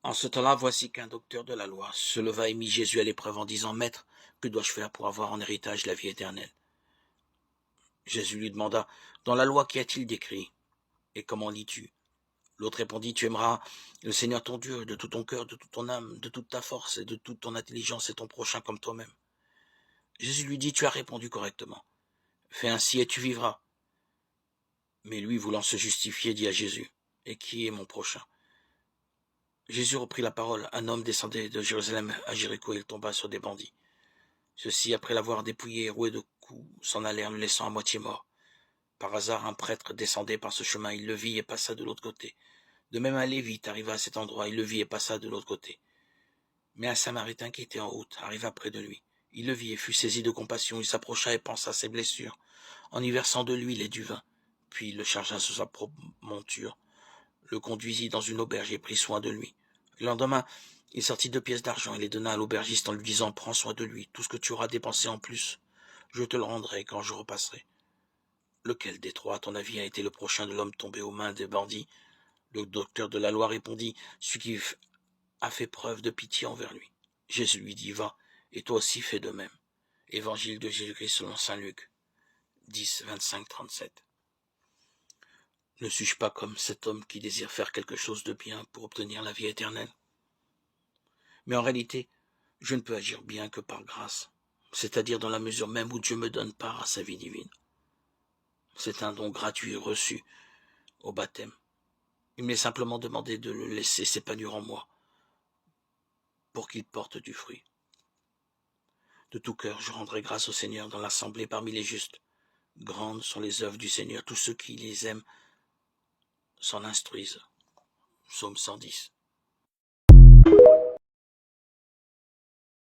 En ce temps-là, voici qu'un docteur de la loi se leva et mit Jésus à l'épreuve en disant, Maître, que dois-je faire pour avoir en héritage la vie éternelle? Jésus lui demanda, Dans la loi, qu'y a-t-il d'écrit? Et comment lis-tu? L'autre répondit, Tu aimeras le Seigneur ton Dieu de tout ton cœur, de toute ton âme, de toute ta force et de toute ton intelligence et ton prochain comme toi-même. Jésus lui dit, Tu as répondu correctement. Fais ainsi et tu vivras. Mais lui, voulant se justifier, dit à Jésus, Et qui est mon prochain? Jésus reprit la parole. Un homme descendait de Jérusalem à Jéricho et il tomba sur des bandits. Ceux-ci, après l'avoir dépouillé et roué de coups, s'en allèrent le laissant à moitié mort. Par hasard, un prêtre descendait par ce chemin, il le vit et passa de l'autre côté. De même, un lévite arriva à cet endroit, il le vit et passa de l'autre côté. Mais un samaritain qui était en route arriva près de lui. Il le vit et fut saisi de compassion, il s'approcha et pansa ses blessures, en y versant de l'huile et du vin. Puis il le chargea sur sa propre monture, le conduisit dans une auberge et prit soin de lui. Le lendemain, il sortit 2 pièces d'argent et les donna à l'aubergiste en lui disant, Prends soin de lui, tout ce que tu auras dépensé en plus, je te le rendrai quand je repasserai. Lequel des trois, à ton avis, a été le prochain de l'homme tombé aux mains des bandits? Le docteur de la loi répondit, Celui qui a fait preuve de pitié envers lui. Jésus lui dit, Va, et toi aussi fais de même. Évangile de Jésus-Christ selon saint Luc 10, 25, 37. Ne suis-je pas comme cet homme qui désire faire quelque chose de bien pour obtenir la vie éternelle? Mais en réalité, je ne peux agir bien que par grâce, c'est-à-dire dans la mesure même où Dieu me donne part à sa vie divine. C'est un don gratuit reçu au baptême. Il m'est simplement demandé de le laisser s'épanouir en moi pour qu'il porte du fruit. De tout cœur, je rendrai grâce au Seigneur dans l'assemblée parmi les justes. Grandes sont les œuvres du Seigneur, tous ceux qui les aiment s'en instruisent. Psaume 110.